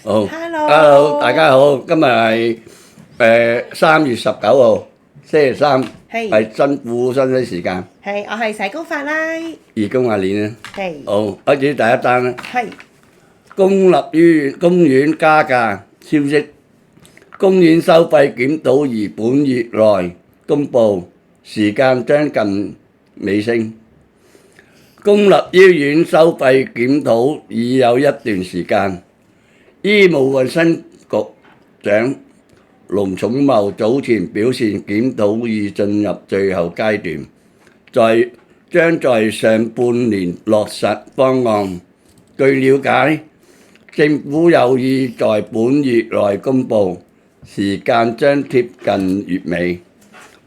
好 Hello ，Hello，大家好，今日係3月19號，星期三，係係辛苦新西時間，係，我係社工法拉，義工阿蓮啊。係好，開始第一單啦。係公立公園加價消息，公園收費檢討於本月內公佈，時間將近尾聲。公立醫院收費檢討已有一段時間，醫務衛生局長盧寵茂早前表示檢討已進入最後階段，將在上半年落實方案。據了解，政府有意在本月內公佈，時間將貼近月尾。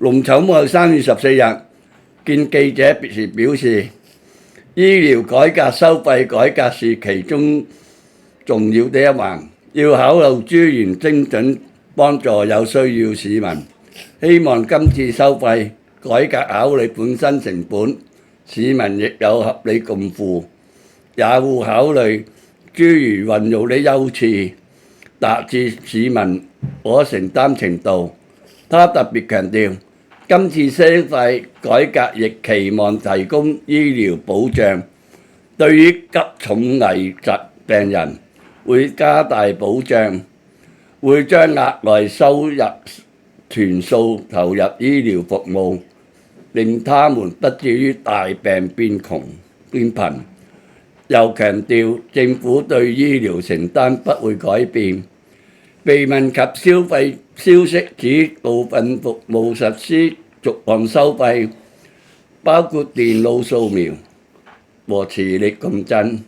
盧寵茂3月14日見記者時表示，醫療改革收費改革是其中重要的一環，要考慮資源精準幫助有需要市民。希望今次收費改革考慮本身成本，市民亦有合理共負，也會考慮資源運用的優次，達至市民可承擔程度。他特別強調，今次收費改革亦期望提供醫療保障，對於急重危疾病人會加大保障，會將額外收入全數投入醫療服務，令他們不至於大病變窮變貧。又強調政府對醫療承擔不會改變。被問及消費消息指部分服務實施逐項收費，包括電腦掃描和磁力共振，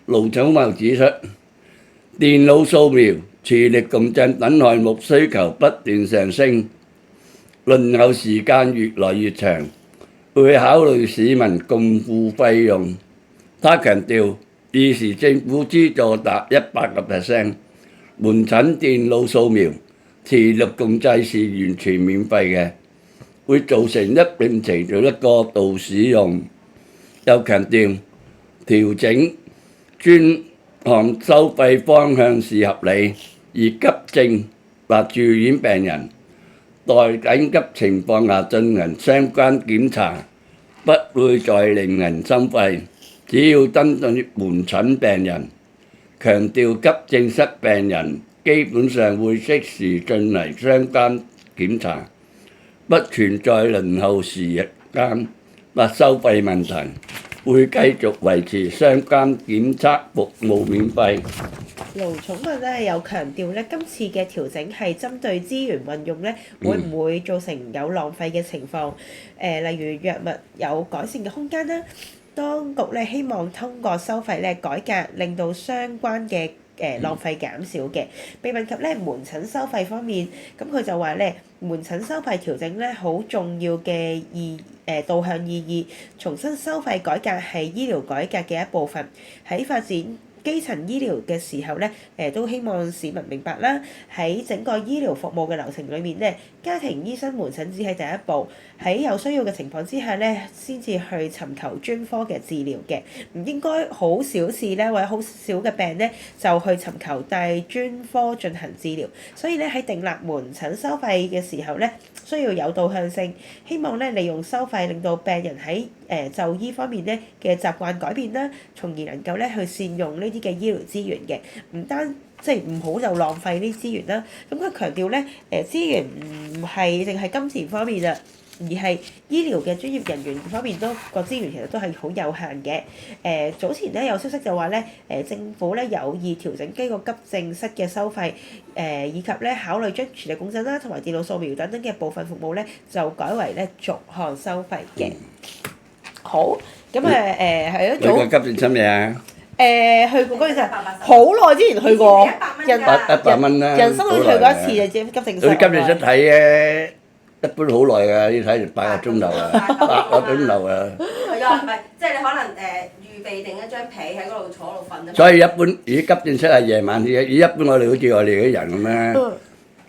盧寵茂指出，電腦掃描、磁力共振等項目需求不斷上升，輪候時間越來越長，會考慮市民共付費用。他強調，現時政府資助達100%，門診電腦掃描、磁力共振是完全免費嘅，會造成一定程度的過度使用。又強調調整專項收費方向是合理，而急症或住院病人在緊急情況下進行相關檢查，不會再令人心肺。只要針對門診病人，強調急症室病人基本上會適時進行相關檢查，不存在輪候時間或收費問題，會繼續維持相關檢測服務免費。盧寵茂咧有強調咧，今次嘅調整係針對資源運用咧，會唔會造成有浪費嘅情況？例如藥物有改善嘅空間啦。當局咧希望通過收費咧改革，令到相關嘅浪費減少嘅。被問及咧門診收費方面，咁佢就話咧門診收費調整咧好重要嘅導向意義，重新收費改革係醫療改革嘅一部分，喺發展基層醫療嘅時候咧，都希望市民明白啦。喺整個醫療服務嘅流程裏面咧，家庭醫生門診只係第一步，喺有需要嘅情況之下咧，先至去尋求專科嘅治療嘅，唔應該好小事咧或者好少嘅病咧就去尋求帶專科進行治療。所以咧喺訂立門診收費嘅時候咧，需要有導向性，希望咧利用收費令到病人喺就醫方面咧嘅習慣改變啦，從而能夠咧去善用呢啲嘅醫療資源嘅，唔單即係唔好就浪費呢啲資源啦。咁佢強調咧資源唔係淨係金錢方面啊，而係醫療嘅專業人員方面都個資源其實都係好有限嘅。早前咧有消息就話咧政府咧有意調整呢個急症室嘅收費，以及咧考慮將磁力共振啦同埋電腦掃描等等嘅部分服務咧就改為咧逐項收費嘅。好，咁係一種你個急症室未啊？去過嗰陣好耐之前去過，100蚊啦，人生都去過一次啊！急症室。去急症室睇咧，一般好耐㗎，要睇成8個鐘頭啊，8個鐘頭啊。係啊，唔係，即係你可能預備定一張被喺嗰度坐度瞓。所以一般，如果急症室係夜晚啲，一般我哋好似我哋啲人咁咧，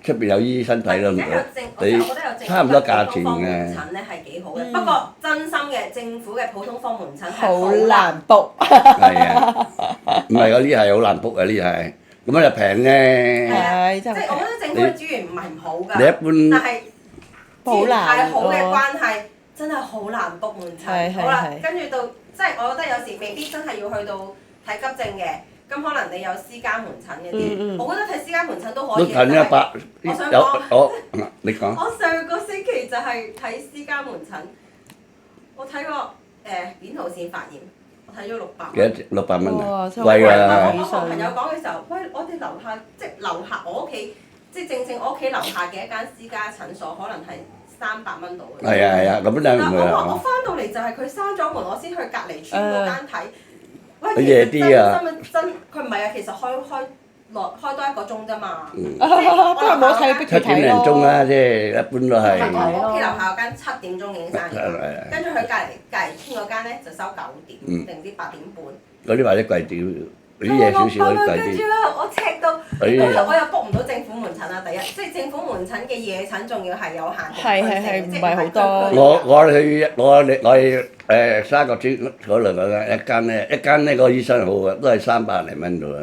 出邊有醫生睇咯，你差唔多價錢嘅。門診咧係幾好嘅，不過真心嘅政府嘅普通科門診係好難 book。係啊，唔係嗰啲係好難 book 啊！呢啲係咁樣就平啫。係真係即係我覺得政府嘅資源唔係唔好㗎，你一般但係資源太好嘅好難關係，真係好難 book 門診。好啦，係跟住到即係我覺得有時未必真係要去到睇急症嘅，咁可能你有私家門診嗰啲，我覺得睇私家門診都可都以嘅。近一百，我想有講我你講。我上個星期就係睇私家門診，我睇過扁桃腺發炎，我睇咗600蚊。幾多？600蚊啊，哇真係貴我啊！同朋友講嘅時候，喂，我哋樓下即係樓下我屋企，即係正我屋企樓下嘅一間私家診所，可能係300蚊到嘅。係啊係啊，咁但樣唔會係我話我啊。翻到嚟就係佢閂咗門，我先去隔離村嗰間睇。喂，佢夜啲啊真佢唔係啊，其實開多1個鐘啫嘛。不過冇睇逼住7點睇咯。零鐘啦，即係一般都係。我屋企樓下嗰間7點鐘已經閂咗，跟住佢隔離村嗰間咧就收9點定唔知8點半。嗰啲或者貴啲，嗰啲夜少少嗰啲貴啲。跟住啦，我赤到，我又 book 唔到政府門診啦。第一，即係政府門診嘅夜診仲要係有限定係即唔係好多我去沙角村嗰度嗰間一間咧個醫生好啊，都係300零蚊度啦。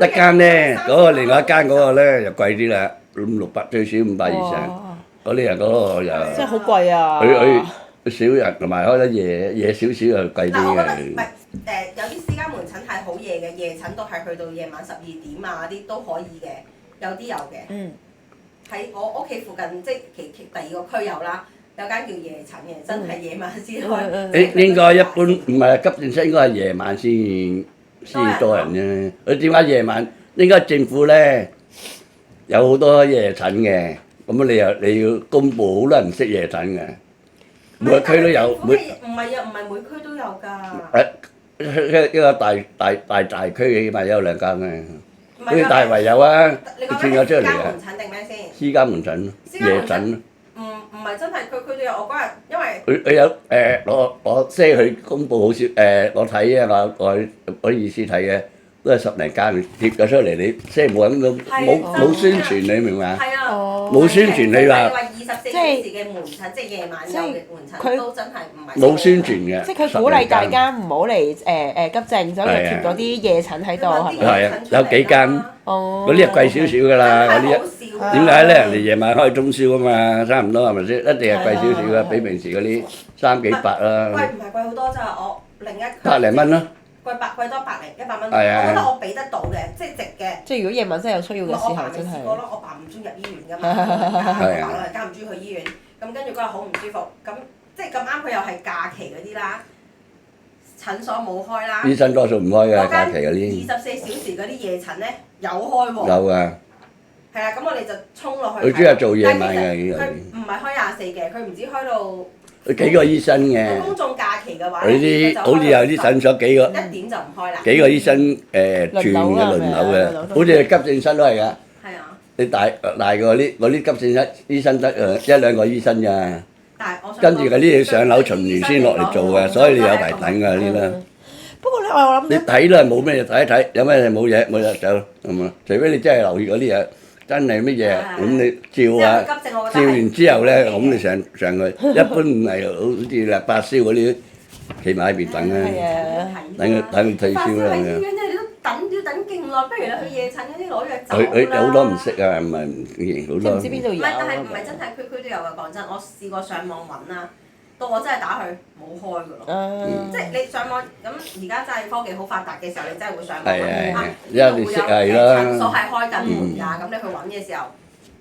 一間咧嗰個另外一間嗰個咧就貴啲啦，500-600最少500以上。嗰啲人嗰個又真係好貴啊！佢少人同埋開得夜少少又貴啲嗱，我覺得唔嘅。係有啲私家門診係好夜嘅，夜診都係去到夜晚12點啊啲都可以嘅，有啲有嘅。喺我屋企附近，即係第二個區有啦，有間叫夜診嘅，真係夜晚先開。應該一般唔係急症室，應該係夜晚先多人啫。佢點解夜晚？應該政府咧有好多夜診嘅，咁你要公佈好多人識夜診嘅，每個區都有。唔係每區都有㗎。一個大區起碼有2間嘅，好似大圍有啊，你轉咗出嚟啊。私家門診定咩先？私家門診，夜診。唔係真係區都有，我嗰日因為佢有我即係佢公佈好少我睇啊，我意思睇嘅都係10零間貼咗出嚟，你即係冇冇宣傳，你明嘛？係啊，冇宣傳你話。 24小時嘅門診，即係夜晚有嘅門診都真係唔係。冇宣傳嘅。即係佢鼓勵大家唔好嚟急症，所以貼咗啲夜診喺度係咪？係啊，有幾間。哦。嗰啲係貴少少㗎啦，嗰啲。啲點解咧？人哋夜晚開通宵啊嘛，差唔多係咪先？一定係貴少少㗎，比平時嗰啲3幾百啦。貴唔係貴好多咋？我另一100零蚊咯。貴多100蚊。係啊。我覺得我俾得到嘅，即係值嘅。即係如果夜晚真係有需要嘅時候，真係。我爸唔中意入醫院㗎嘛，我爸老人家唔中意去醫院，咁跟住嗰日好唔舒服，咁即係咁啱佢又係假期嗰啲啦，診所冇開啦。醫生多數唔開㗎，假期嗰啲。24小時嗰啲夜診咧有開喎。有㗎。係啦，咁我哋就衝落去。佢主要做夜晚嘅。佢唔係開24嘅，佢唔知開到。佢幾個醫生嘅。公眾假期嘅話佢啲好似有啲診所幾個。1點就唔開啦。幾個醫生轉嘅輪流嘅，好似急症室都係㗎。係啊。你大過嗰啲急症室醫生得1兩個醫生㗎。跟住嗰啲要上樓巡完先落嚟做㗎，所以你有排等㗎呢啲啦。不過咧，我諗你睇都係冇咩睇一睇，有咩冇嘢冇就走咁啊！除非你真係留意嗰啲嘢，真係乜嘢，咁你照啊，照完之後咧，咁你上去，一般唔係好似啦發燒嗰啲，企埋喺邊等啊，等佢退燒啦咁樣。要等勁耐，不如你去夜診嗰啲攞藥走佢好多唔識啊，唔係好多。唔知邊度有。唔係，但係唔係真係區區都有㗎。講真，我試過上網揾啦，到我真係打去冇開㗎咯。即係你上網咁，而家真係科技好發達嘅時候，你真係會上網揾啊。呢度會有診所係開緊門㗎，咁你去揾嘅時候，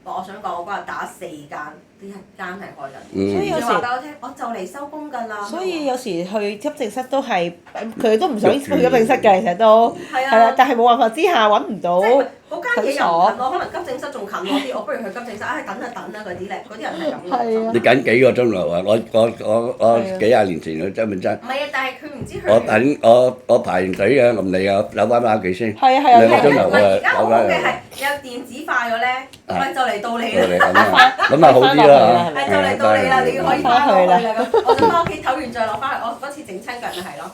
我想講我嗰日打4間，呢1間係開緊。所以有時話俾我聽，我就嚟收工㗎啦。所以有時去急症室都係佢哋都唔想去急症室嘅，其實都係啦，但係冇辦法之下揾唔到。嗰間嘢又唔近我，可能急症室仲近我啲，我不如去急症室，等啦嗰啲咧，嗰啲人係咁嘅。你緊幾個鐘頭啊？我幾廿年前去真唔真？唔係啊，但係佢唔知佢。我排完隊啊，咁你啊扭翻屋企先。係啊2個鐘頭而家好嘅係有電子化咗咧，喂就嚟到你啦。咁啊好啲啦。係就嚟到你啦，你可以翻落去啦咁。我就翻屋企唞完再落翻去，我嗰次整親腳咪係咯。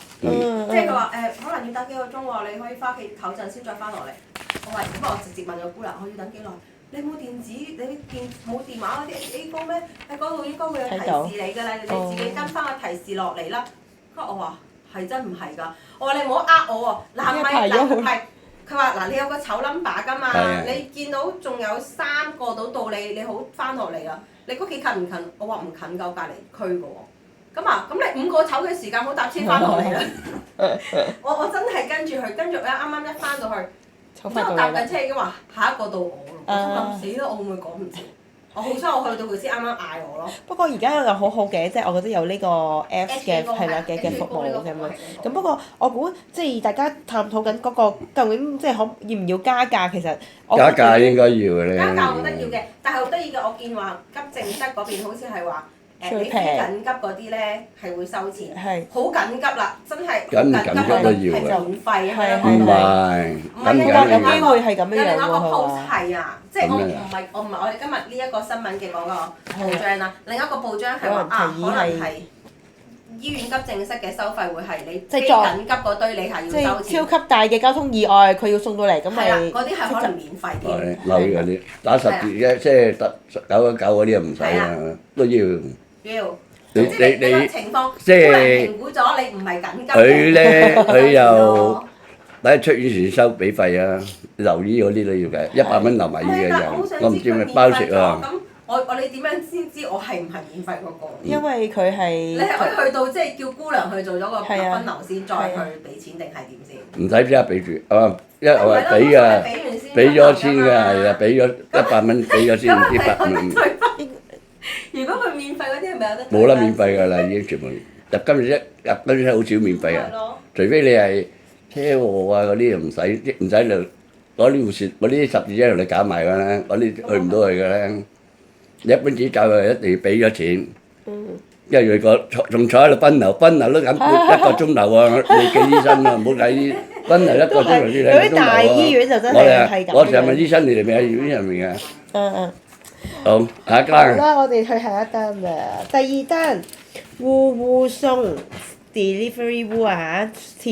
即係佢話可能要等幾個鐘喎，你可以翻屋企唞陣先再翻落嚟。我話咁我直接問個姑娘，我要等幾耐？你冇電子，冇電話嗰啲 A 歌咩？喺嗰度應該會有提示你㗎啦，你自己跟翻個提示落嚟啦。我話係真唔係㗎？我話你唔好呃我喎，嗱唔係，佢佢話嗱，你有個醜 number 㗎嘛，係你見到仲有3個到你，你好翻落嚟啦。你屋企近唔近？我話唔近夠隔離區嘅喎。咁啊，咁你5個醜嘅時間好搭車翻落嚟啦。我真係跟住佢，跟住啱啱一翻到去，之後搭緊車已經話下一個到我咯。我心諗死啦，我會唔會趕唔切？我好彩我去到佢先啱啱嗌我咯。不過而家又好好嘅，即係我覺得有呢個 Apps 嘅係啦嘅服務咁樣。咁不過我估即係大家探討緊嗰個究竟即係要唔要加價，其實加價應該要嘅咧。加價我覺得要嘅，但係好得意嘅，我見話急症室嗰邊好似係話你非緊急嗰啲咧係會收錢，好緊急啦，真係好緊急嗰啲係免費啊！唔係，有機會係咁樣樣喎。有另一個 post 係啊，即係我唔係我哋今日呢一個新聞嘅嗰個報章啦，另一個報章係話可能係醫院急症室嘅收費會係你非緊急嗰堆你係要收錢。即係超級大嘅交通意外，佢要送到嚟咁咪。嗰啲係可能免費添。漏嗰啲打10字嘅，即係打999嗰啲又唔使啊，都要。要，你個情況，即係評估咗你唔係緊急佢咧，佢又第一出院前收俾費啊，留醫嗰啲都要嘅，100蚊留埋醫嘅人，我唔知咪包食啊。咁我你點樣先知我係唔係免費嗰個？因為佢係你係可以去到即係叫姑娘去做咗個分流先，再去俾錢定係點先？唔使即刻俾住，因為我係俾㗎，俾咗先㗎，係啊，俾咗100蚊，俾咗先100蚊。如果佢免費嗰啲係咪有得？冇得免費㗎啦，已經全部入今日入嗰啲好少免費啊，除非你係車禍啊嗰啲唔使嚟攞啲護士嗰啲10字車同你搞埋㗎啦，嗰啲去唔到去㗎啦。你一般自己走去一定要俾咗錢，因為佢仲坐喺度分流都緊1個鐘頭啊！你見醫生啊，唔好睇分流1個鐘頭先2個鐘頭啊！嗰啲大醫院就真係咁。我成日問醫生，你哋咪喺醫院入面㗎？好，下一單。好啦，我哋去下一單啦。第二單，戶送 delivery 屋啊，撤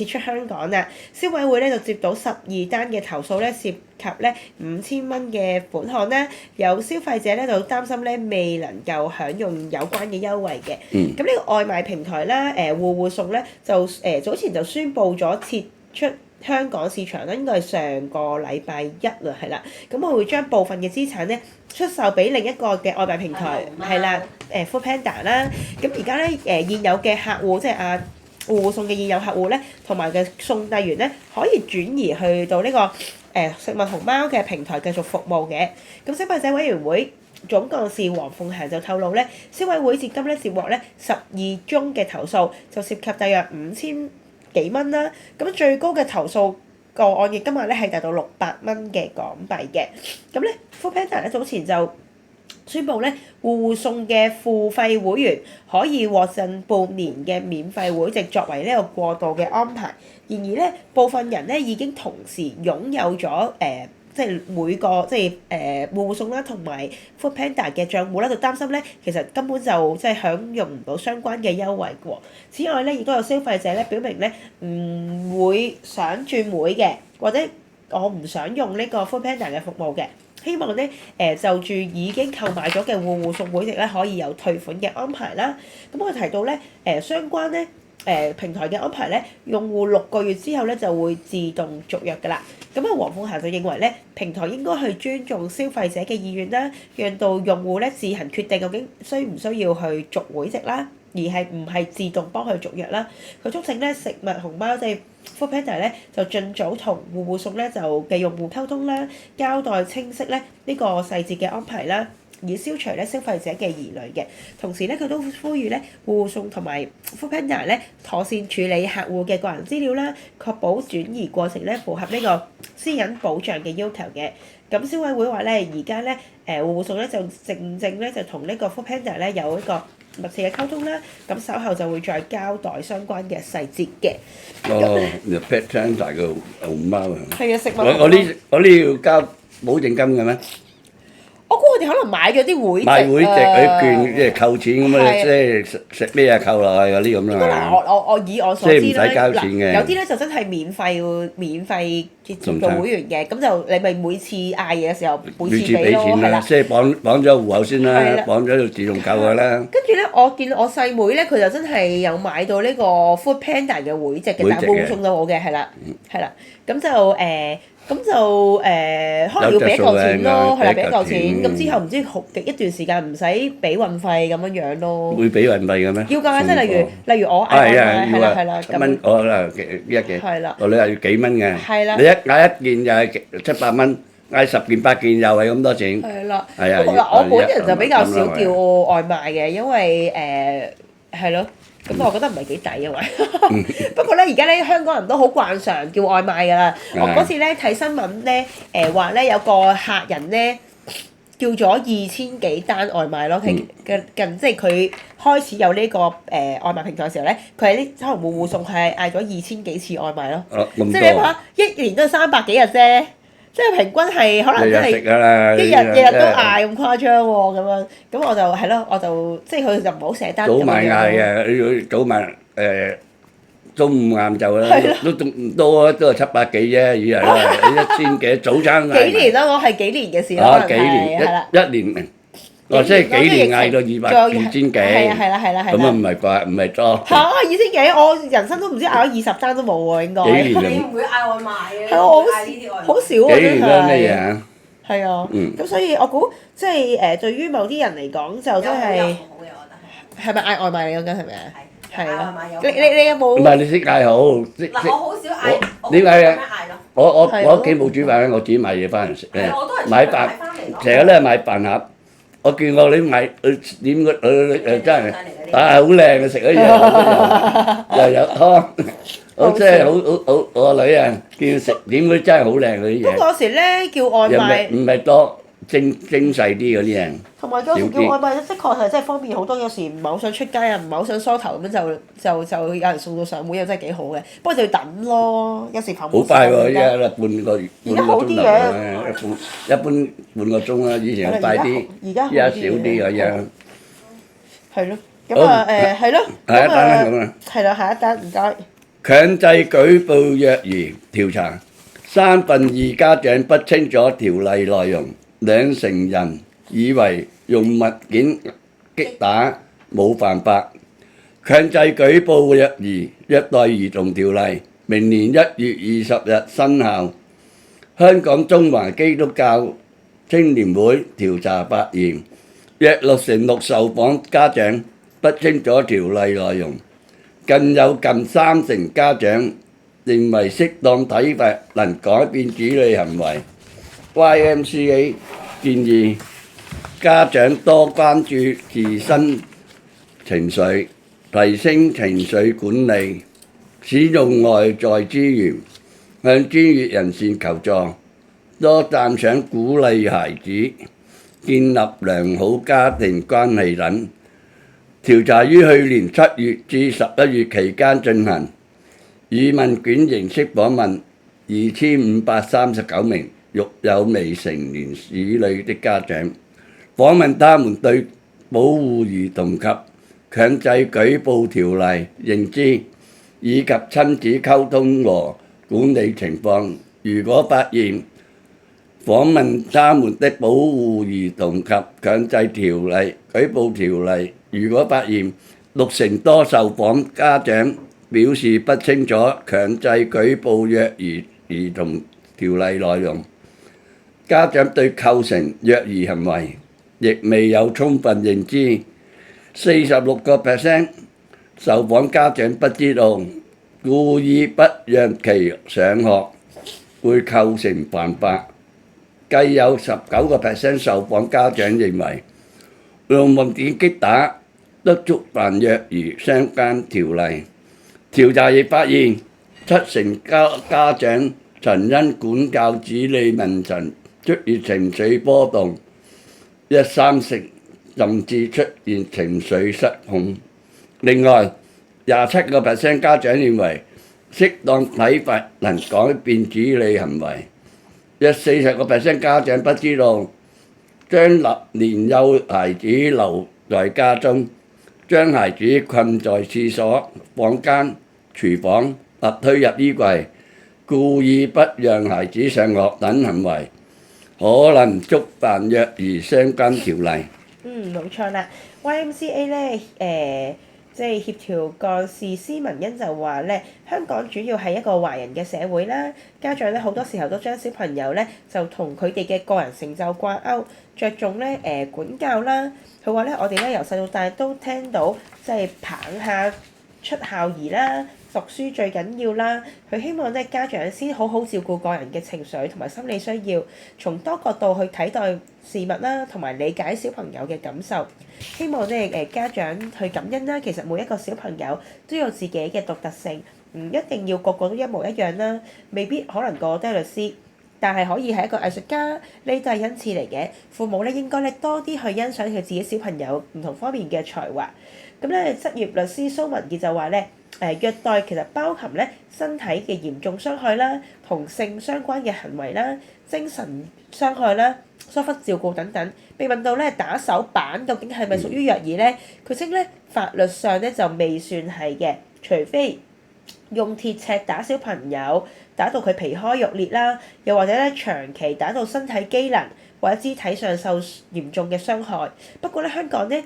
出香港啦。消委會咧就接到12單嘅投訴咧，涉及咧5000蚊嘅款項啦。有消費者咧就擔心咧未能夠享用有關嘅優惠嘅。咁呢個外賣平台啦，戶送咧就早前就宣布咗撤出香港市場啦，應該係上個禮拜一啦，係啦。咁我會將部分嘅資產咧出售俾另一個嘅外賣平台，係啦，Foodpanda 啦。咁而家咧現有嘅客戶，即係戶送嘅現有客戶咧，同埋嘅送遞員咧，可以轉移去到呢個食物熊貓嘅平台繼續服務嘅。咁消費者委員會總幹事黃鳳嫻就透露咧，消委會至今咧接獲咧12宗嘅投訴，就涉及大約5000幾蚊啦。咁最高嘅投訴個案嘅金額咧係達到600蚊嘅港幣嘅。咁咧 Foodpanda 咧早前就宣布咧，戶送嘅付費會員可以獲贈半年嘅免費會籍作為呢個過渡嘅安排。然而咧，部分人咧已經同時擁有咗即係每個即係戶送啦，同埋 Foodpanda 嘅帳戶啦，就擔心咧，其實根本就即係享用唔到相關嘅優惠嘅喎。此外咧，亦都有消費者咧表明咧唔會想轉會嘅，或者我唔想用呢個 Foodpanda 嘅服務嘅。希望咧就住已經購買咗嘅戶送會籍咧，可以有退款嘅安排啦。咁我提到咧相關咧平台嘅安排咧，用戶6個月之後咧就會自動續約㗎啦。咁黃鳳嫻就認為咧，平台應該去尊重消費者嘅意願啦，讓到用戶咧自行決定究竟需唔需要去續會籍啦，而係唔係自動幫佢續約啦。佢促請咧食物熊貓即係 Foodpanda 咧就盡早同戶送咧就嘅用戶溝通啦，交代清晰咧呢個細節嘅安排啦，以消除咧消費者嘅疑慮嘅。同時咧，佢都呼籲咧戶送同埋 Foodpanda 咧妥善處理客戶嘅個人資料啦，確保轉移過程咧符合呢個私隱保障嘅要求嘅。咁消委會話咧，而家咧戶送咧就正咧就同呢個 Foodpanda 咧有一個密切嘅溝通啦，咁稍後就會再交代相關嘅細節嘅。你 pet 餐大個熊貓啊！係啊，食物。我呢要交保證金嘅咩？我估佢哋可能買咗啲會籍買會籍嗰啲券，即係扣錢咁啊！即係食咩啊扣落去嗰啲咁嗱，啊。我以我所知即係唔使交錢嘅有啲咧就真係免費做會員嘅，咁就你咪每次嗌嘢嘅時候每次俾咯，係啦。即係綁咗戶口先啦，綁咗就自動扣㗎啦。跟住咧，我見我細妹咧，佢就真係有買到呢個 Food Panda 嘅會籍嘅，但係冇送到我嘅，係啦，咁就可能要俾一嚿錢咯，係啦，俾一嚿錢，咁之後唔知好一段時間唔使俾運費咁樣咯。會俾運費嘅咩？要㗎，即係例如我嗌外賣，係啦，7蚊，我啦一嘅，係啦，你係要幾蚊嘅？係啦，你嗌一件就係700蚊，嗌10件8件又係咁多錢。係啦，係啊。不過嗱，我本人就比較少叫外賣嘅，因為係咯。咁我覺得唔係幾抵，因為不過咧，而家咧香港人都好慣常叫外賣㗎啦。我嗰次咧睇新聞咧，話咧有個客人咧叫咗2000幾單外賣咯，近即係佢開始有呢個外賣平台嘅時候咧，佢喺可能戶送係嗌咗2000幾次外賣咯。即係你諗下，一年都係300幾日啫。即係平均係可能真係一日都嗌咁誇張喎，咁我就係咯，我就即係佢就唔好寫單咁樣。早晚嗌嘅，早晚中午晏晝啦，都仲唔多啊，都係700幾啫，以為1000幾早餐嗌。幾年啦，我係幾年嘅事咯，幾年一年。即係幾年嗌到2000幾？係啦。咁啊唔係啩？唔係多。嚇2000幾？我人生都唔知嗌咗20單都冇喎，應該。你唔會嗌外賣嘅？係我好少啊，幾年啦咩嘢？係啊，咁所以我估即係對於某啲人嚟講就真係。係咪嗌外賣嚟講緊係咪啊？係啊。你有冇？唔係你識嗌好。嗱，我好少嗌。點解嘅？我我屋企冇煮飯，我自己買嘢翻嚟食。我都係買飯，成日咧買飯盒。我見過你買點個真係好靚嘅食嗰樣，又有湯，我真係好我個女啊見食點佢真係好靚嗰啲嘢。不過有時咧叫外賣唔係多精細啲嗰啲嘢。同埋有時叫外賣，的確係真係方便好多。有時唔係好想出街啊，唔係好想梳頭咁樣就有人送到上門，又真係幾好嘅。不過就要等咯，有時好快喎！依家半個鐘頭一般半個鐘啦，以前快啲，而家少啲嘅樣。係咯，咁啊係咯，下一單咁啊。係啦，下一單唔該。強制舉報虐兒調查，2/3家長不清楚條例內容，20%人以為用物件擊打冇犯法。強制舉報虐兒虐待兒童條例明年1月20日生效。香港中華基督教青年會調查發現，約6/6受訪家長不清楚條例內容，更有近30%家長認為適當體罰能改變子女行為。YMCA 建議家長多關注自身情緒，提升情緒管理，使用外在資源，向專業人士求助，多讚賞鼓勵孩子建立良好家庭關係等。調查於去年7月至11月期間進行，以問卷形式訪問2539名育有未成年子女的家長，訪問他們對保護兒童及強制舉報條例認知，以及親子溝通和管理情況。如果發現訪問他們的保護兒童及強制舉報條例，如果發現60%多受訪家長表示不清楚強制舉報虐兒童條例內容，家長對構成虐兒行為亦未有充分認知，46% 受訪家長不知道故意不讓其上學會構成犯法，計有19% 受訪家長認為用物件擊打都觸犯虐兒相關條例。調查亦發現，7成家長曾因管教子女問題出現情緒波動，30%甚至出現情緒失控。另外，27% 家長認為適當體罰能改變子女行為，40% 家長不知道將年幼孩子留在家中，將孩子困在廁所、房間、廚房或推入衣櫃，故意不讓孩子上學等行為，可能觸犯虐兒相關條例。冇錯啦。YMCA 咧即係協調幹事施文欣就話咧，香港主要係一個華人嘅社會啦，家長咧好多時候都將小朋友咧就同佢哋嘅個人成就掛鈎，着重咧管教啦。佢話咧，我哋咧由細到大都聽到即係棒下出孝兒啦，讀書最緊要啦。佢希望咧家長先好好照顧個人嘅情緒同埋心理需要，從多角度去睇待事物啦，同埋理解小朋友嘅感受。希望咧家長去感恩啦。其實每一個小朋友都有自己嘅獨特性，唔一定要個個都一模一樣啦。未必可能個個都係律師，但係可以係一個藝術家，呢都係恩賜嚟嘅。父母咧應該咧多啲去欣賞佢自己小朋友唔同方面嘅才華。咁咧執業律師蘇文傑就話咧，虐待其實包含咧身體嘅嚴重傷害啦，同性相關嘅行為啦，精神傷害啦，疏忽照顧等等。被問到咧打手板究竟係咪屬於虐兒咧，佢稱咧法律上咧就未算係嘅，除非用鐵尺打小朋友，打到佢皮開肉裂啦，又或者咧長期打到身體機能或者肢體上受嚴重嘅傷害。不過咧香港咧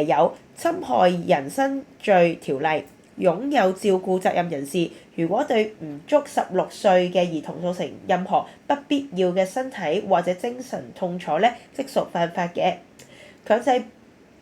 有侵害人身罪條例，擁有照顧責任人士如果對唔足16歲嘅兒童造成任何不必要嘅身體或者精神痛楚咧，即屬犯法嘅。強制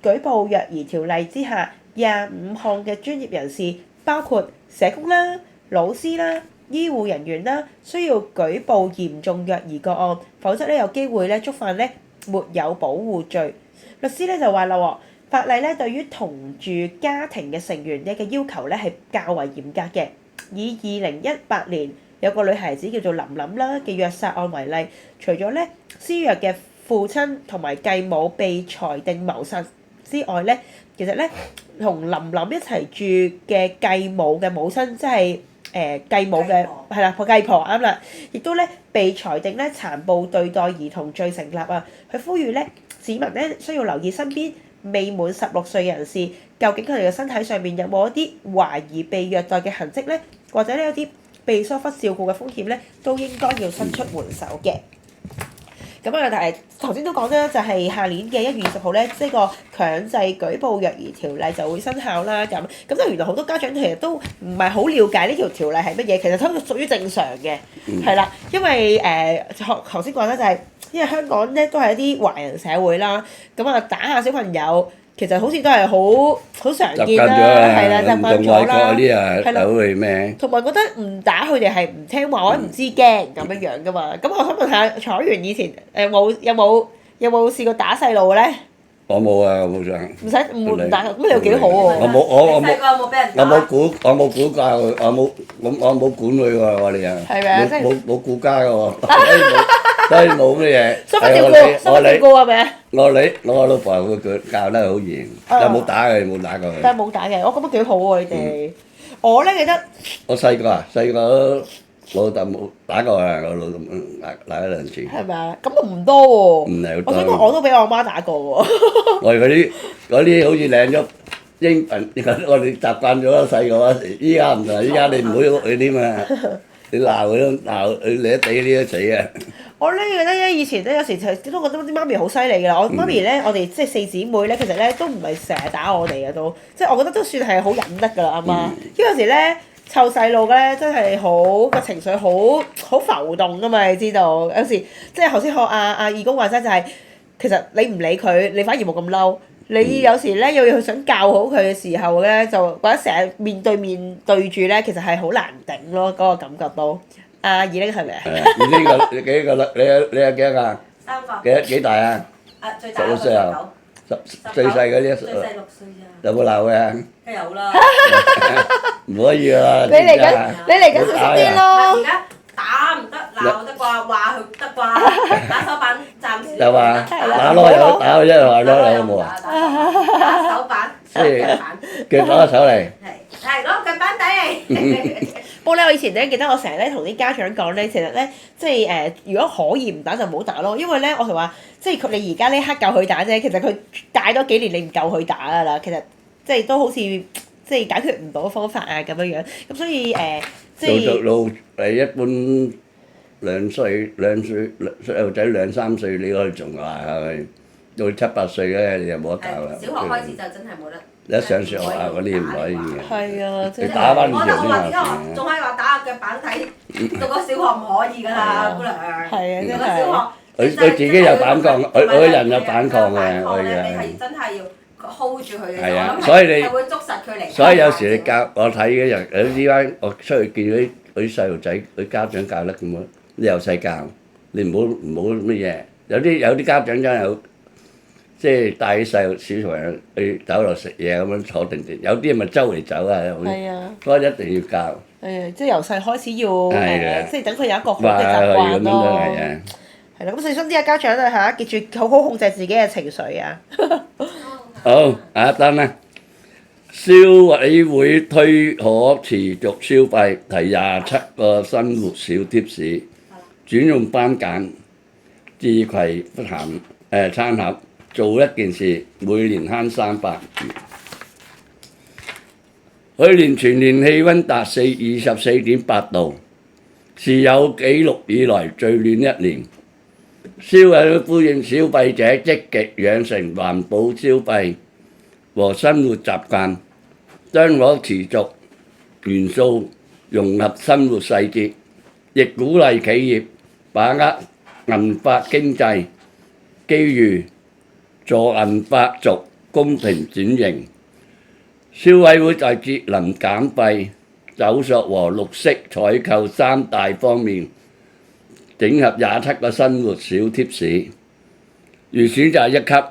舉報虐兒條例之下，25項嘅專業人士，包括社工啦、老師啦、醫護人員啦，需要舉報嚴重虐兒個案，否則咧有機會咧觸犯咧沒有保護罪。律師咧就話啦，法例咧對於同住家庭嘅成員嘅要求咧係較為嚴格嘅。以2018年有個女孩子叫做琳琳啦嘅虐殺案為例，除咗咧施虐嘅父親同埋繼母被裁定謀殺之外咧，其實咧同琳琳一齊住嘅繼母嘅母親，即係繼母嘅係啦，繼婆啱啦，亦都咧被裁定咧殘暴對待兒童罪成立啊！佢呼籲咧市民咧需要留意身邊未滿16歲嘅人士，究竟佢哋嘅身體上面有冇一啲懷疑被虐待嘅痕跡咧，或者呢有啲被疏忽照顧嘅風險咧，都應該要伸出援手嘅。咁啊，但係頭先都講啦，就係下年嘅1月20號咧，即係個強制舉報虐兒條例就會生效啦。咁就原來好多家長其實都唔係好了解呢條條例係乜嘢，其實都屬於正常嘅，係啦。因為頭先講咧就係，因為香港咧都係一啲華人社會啦，咁啊打下小朋友，其實好似都係好常見啦，係啦，習慣咗啦，係啦，同埋覺得唔打佢哋係唔聽話或者唔知驚咁樣噶嘛。咁我想問下彩源以前有冇試過打細路咧？我冇啊，我冇上。唔會唔打，咁你又幾好喎？我冇管教佢，我冇管佢喎，我哋啊。係咪啊？冇顧家嘅喎，所以冇乜嘢。疏忽照顧係咪啊？我老婆佢教得好嚴，又冇打佢，冇打過佢。但係冇打嘅，我覺得幾好喎，你哋。我咧記得。我細個老豆冇打過啊，我老豆打咗2次。係咪啊？咁都唔多喎。唔係好多。我想講我都俾我媽打過喎。我哋嗰啲好似領咗英文，我哋習慣咗細個嗰時，依家唔同，依家你唔好喐佢啲嘛，你鬧佢都鬧佢，你一地你都死啊！我咧覺得咧，以前咧有時都覺得啲媽咪好犀利㗎啦。我媽咪咧，我哋即係4姊妹咧，其實咧都唔係成日打我哋嘅都，即係我覺得都算係好忍得㗎啦，阿媽。因為有時咧湊細路咧真係好個情緒好浮動㗎嘛，你知道。有時即係頭先學阿義工話齋就係，其實你唔理佢，你反而冇咁嬲。你有時咧要想教好佢嘅時候咧，就或者成日面對住咧，其實係好難頂咯，嗰個感覺都。阿二玲係咪啊？二玲你幾個啦？你有幾多個？3個。幾大啊？最大16歲啊？最細嗰啲。最細6歲咋。有冇鬧嘅？梗有啦。唔可以啊！你嚟緊小心啲咯。而家打唔得，鬧得啩，話佢得啩，打手板暫時。有啊，打咯有打，一路話咯有冇啊？打手板，腳板。腳攞手嚟。係攞腳板底嚟。不過咧，我以前咧記得我成日咧同啲家長講咧，其實咧即係如果可以唔打就唔好打咯，因為咧我同話即係你而家呢刻夠佢打啫，其實佢大多幾年你唔夠佢打㗎啦，其實即係都好似即係解決唔到方法啊咁樣樣，咁所以即係一般細路仔2-3歲你可以仲話佢，到7-8歲咧你就冇得搞啦。小學開始就真係冇得。一上小學啊嗰啲唔可以嘅。係啊，你打翻我條先話啊！仲係話打下腳板睇，讀個小學唔可以㗎啦，姑娘。係啊，讀真係。個小學。佢自己有反抗，佢個人有反抗嘅，佢你嘅。係真係要 hold 住佢嘅。係啊，所以你係會捉實佢嚟。所以有時你教我睇嘅人，有啲班我出去見嗰啲細路仔，佢家長教得咁好，你由細教，你唔好乜嘢。有啲家長真係好，即係帶啲小朋友去酒樓食嘢咁樣坐定定，有啲咪周圍走啊，係啊。所以一定要教。即係由細開始要即係等佢有一個好話嘅習慣咁樣都咯。係啊！係啦，咁細心啲啊，家長啊嚇，記住好好控制自己嘅情緒啊。好，下一單啦。消委會推可持續消費，提27個生活小貼士，轉用番梘、自攜餐盒，做一件事，每年慳300元。去年全年氣温達24.8度，是有紀錄以來最暖一年。消委會呼籲消費者積極養成環保消費和生活習慣，將可持續元素融合生活細節，亦鼓勵企業把握銀髮經濟機遇，助銀髮族公平轉型。消委會在節能減費、走塑和綠色採購3大方面整合27個生活小貼士，如選擇1級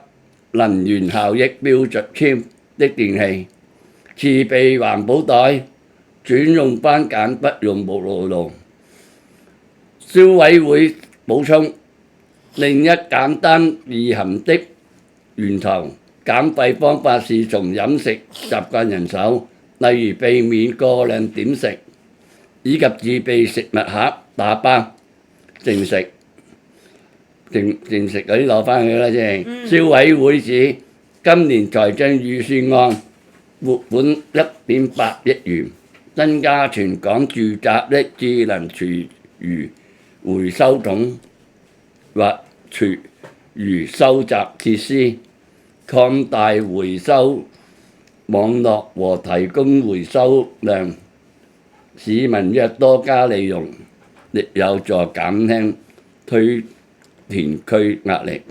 能源效益標準籤的電器，自備環保袋，轉用番梘不用沐浴露。消委會補充，另一簡單易行的源頭減費方法是從飲食習慣入手，例如避免過量點食，以及自備食物盒打包。淨食嗰啲攞翻去啦，即係。消委會指今年財政預算案撥款1.8億元，增加全港住宅的智能廚餘回收桶或廚餘收集設施，擴大回收網絡和提供回收量，市民若多加利用，亦有助減輕推填區壓力。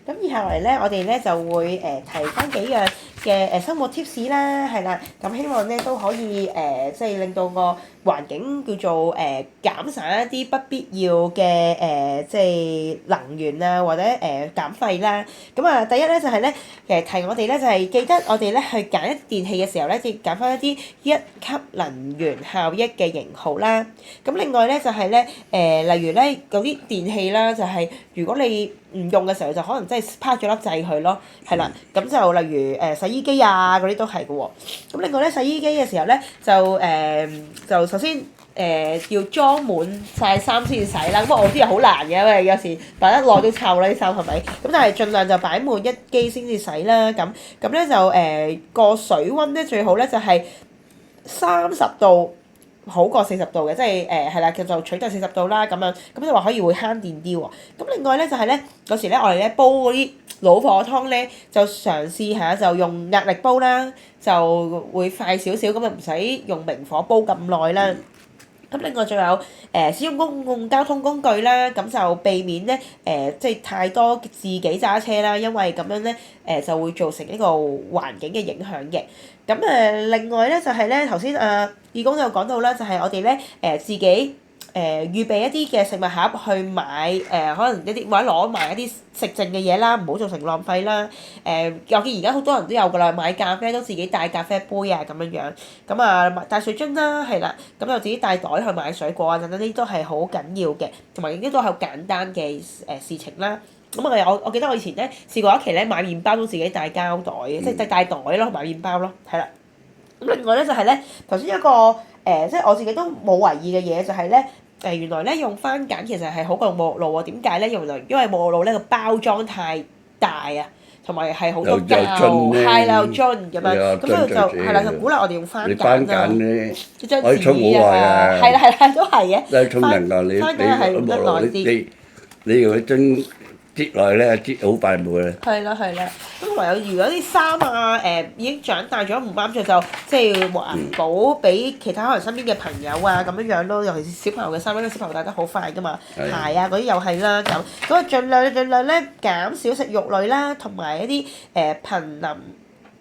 咁以下嚟咧，我哋咧就會提翻幾樣嘅生活貼士啦，係啦，咁希望咧都可以即係令到個環境叫做減省一啲不必要嘅即係能源啊，或者減費啦。咁啊，第一咧就係咧提我哋咧就係記得我哋咧去揀一電器嘅時候咧，要揀翻一啲1級能源效益嘅型號啦。咁另外咧就係咧例如咧嗰啲電器啦，就係如果你唔用嘅時候就可能真係拋咗粒掣佢咯，係啦，咁就例如洗衣機啊嗰啲都係嘅喎。咁另外咧洗衣機嘅時候咧就首先要裝滿晒衫先洗啦。咁我知係好難嘅，因為有時擺得耐都臭啦啲衫係咪？咁但係盡量就擺滿一機先至洗啦。咁咧就個水溫咧最好咧就係30度。好過40度嘅，即係係啦，就取代40度啦咁樣，咁就話可以會慳電啲喎。咁另外咧就係咧，有時咧我哋咧煲嗰啲老火湯咧，就嘗試下就用壓力煲啦，就會快少少，咁就唔使用明火煲咁耐啦。咁另外仲有使用公共交通工具啦，咁就避免咧即係太多自己揸車啦，因為咁樣咧就會造成一個環境嘅影響嘅。咁另外咧就係咧頭先義工就講到啦，就係我哋咧自己預備一啲嘅食物盒去買可能一啲或者攞埋一啲食剩嘅嘢啦，唔好造成浪費啦。我見而家好多人都有㗎啦，買咖啡都自己帶咖啡杯啊咁樣樣。咁啊帶水樽啦，係啦，咁就自己帶袋去買水果啊等等，呢啲都係好緊要嘅，同埋呢啲都係好簡單嘅事情啦。咁我記得我以前咧試過一期咧買麵包都自己帶膠袋嘅，即係帶袋咯買麵包咯，係啦。咁另外咧就係咧頭先一個即係我自己都冇為意嘅嘢就係咧。原來咧用番梘其實係好過用沐浴露喎，點解咧？原來因為沐浴露咧個包裝太大啊，同埋係好多膠，係啦，有樽咁樣，咁佢就係啦，就鼓勵我哋用番梘番梘咧，可以沖紙好耐啊，係啦，都係嘅。都係沖涼㗎，你用個樽擠落去咧，擠好快冇啦。係啦，咁同埋有如果啲衫啊已經長大咗唔啱着，就即係環保俾其他可能身邊嘅朋友啊咁樣咯，尤其是小朋友嘅衫，因為小朋友戴得好快㗎嘛，鞋啊嗰啲又係啦咁啊盡量咧減少食肉類啦，同埋一啲瀕臨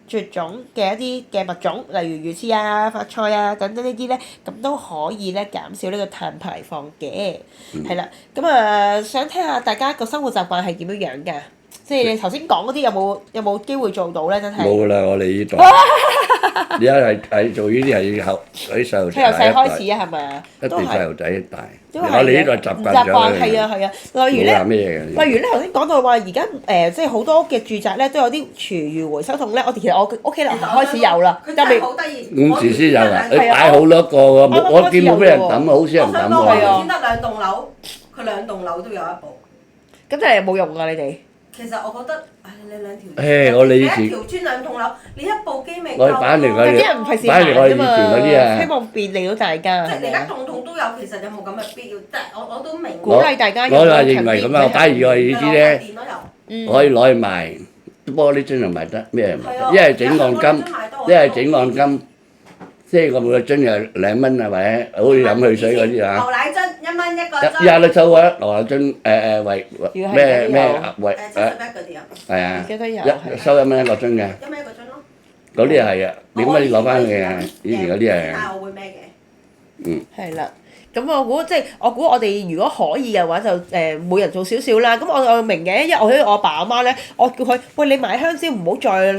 絕種嘅一啲嘅物種，例如魚翅啊、發菜啊等等呢啲咧，咁都可以咧減少呢個碳排放嘅，係啦。咁想聽下大家個生活習慣係點樣樣㗎？即係你頭先講嗰啲有冇機會做到咧？真係冇啦，我哋呢度而家係做呢啲係後啲細路仔。由細開始啊，係咪啊？一定細路仔大。都係我哋呢度習慣咗。係啊。例如咧頭先講到話，而家即係好多嘅住宅咧都有啲廚餘回收桶咧。其實我屋企樓下開始有啦，佢真係好得意。午時先有啊！你擺好多個喎，我見冇俾人抌，好少人抌喎。我先得兩棟樓，佢兩棟樓都有一部。咁真係有冇用㗎？你哋？其實我覺得，你兩條，我哋以前一條村兩棟樓，你一部機未夠。我哋擺嚟嗰啲，啲人唔費事擺嚟我哋以前嗰啲啊。希望便利到大家。即係你而家棟棟都有，其實有冇咁嘅必要？即係我都明。鼓勵大家用。我就認為咁啊，假如我哋呢啲咧，可以攞去賣，玻璃樽又賣得咩賣？一係整按金，一係整按金，即係個每個樽又2蚊啊，或者好似飲汽水嗰啲啊。牛奶樽1蚊一個樽。依家都收啊，牛奶樽為咩為70嗰啲啊。係啊，記得有收1蚊一個樽嘅。1蚊一個樽咯。嗰啲係啊，點解要攞翻去啊？以前嗰啲係。但係我會咩嘅？係啦。咁我估我哋如果可以嘅話，就每人做少少啦。咁我明嘅，因為我阿爸阿媽咧，我叫佢喂，你買香蕉唔好再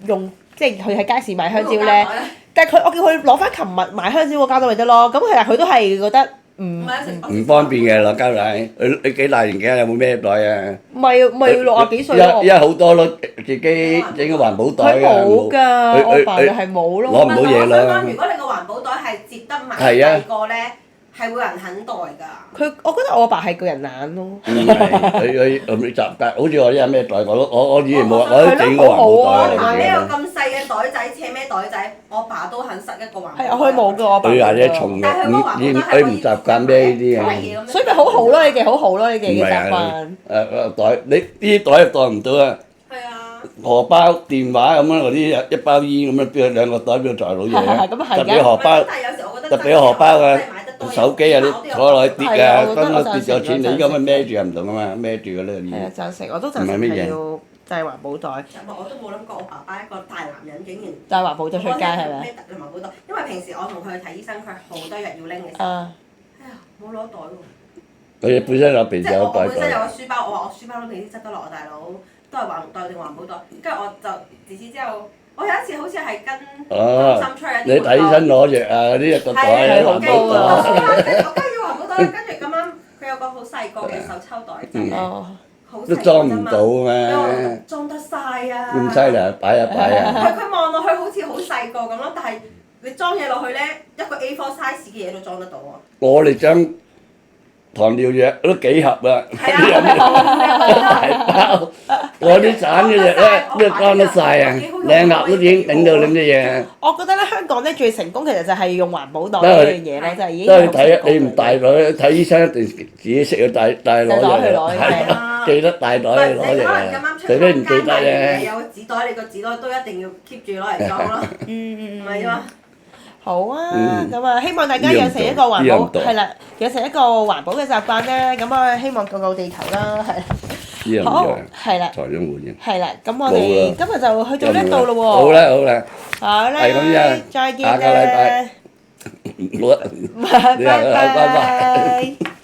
用，即係佢喺街市買香蕉咧。但係我叫佢攞翻琴日買香蕉個膠袋咪得咯。咁其實佢都係覺得唔方便嘅攞膠袋。你幾大年紀啊？有冇孭袋啊？唔係60幾歲咯。依家好多都自己整個環保袋㗎。佢冇㗎，我爸就係冇咯。攞唔到嘢啦。如果你個環保袋係接得埋第個咧，係會有人肯袋㗎。我覺得我阿爸係個人懶咯。唔係，佢唔習慣，好似我啲係咩袋，我以前冇，我都整個環保袋。嗱，呢個咁細嘅袋仔，斜咩袋仔，我爸都肯塞一個環保袋。係啊，佢冇㗎，我爸。佢話啲重嘅，佢唔習慣孭呢啲啊。所以咪好好咯，你哋好好咯，你哋嘅習慣。袋，你呢啲袋袋唔到啊！係啊。荷包、電話咁樣嗰啲一包煙咁樣，邊有兩個袋邊度載到嘢啊？特別荷包，特別荷包嘅手機啊，你坐落去跌啊，當佢跌咗錢，你依家咪孭住又唔同啊嘛，孭住嘅呢啲。係啊，贊成，我都贊成係要就係環保袋。我都冇諗過我爸爸一個大男人竟然帶環保袋出街係咪？孭環保袋，因為平時我同佢去睇醫生，佢好多藥要拎嘅時候，哎呀冇攞袋喎。佢本身有平時有袋。我本身有個書包，我話我書包都未必執得落，大佬都係環袋定環保袋。跟住我就自此之後，我有一次好似係跟中心出去一啲活動。你睇醫生攞藥啊嗰啲個袋係環保袋。我梗係要環保袋，跟住咁啱佢有個好細個嘅手抽袋仔，都裝唔到咩？裝得晒啊！咁犀利，擺一擺啊！佢望落去好似好細個咁咯，但係你裝嘢落去咧，一個 A4 size 嘅嘢都裝得到啊！我哋將糖尿藥都幾盒啊！大包，我啲散嘅藥咧都裝得晒啊！2盒都已經頂到咁啲嘢。我覺得咧，香港咧最成功其實就係用環保袋呢樣嘢咧，就係已經都係睇你唔帶袋，睇醫生一定自己識去帶攞藥，記得帶袋去攞藥，除非唔記得啫。有個紙袋，你個紙袋都一定要 keep 住攞嚟裝咯。唔係啊！好啊，咁啊，希望大家養成一個環保，係啦，養成一個環保嘅習慣咧，咁啊，希望救救地球啦，係。好，係啦。財長會員。係啦，咁我哋今日就去到呢度咯喎。好啦，好啦。好啦。係咁樣。再見啦。下個禮拜。拜拜。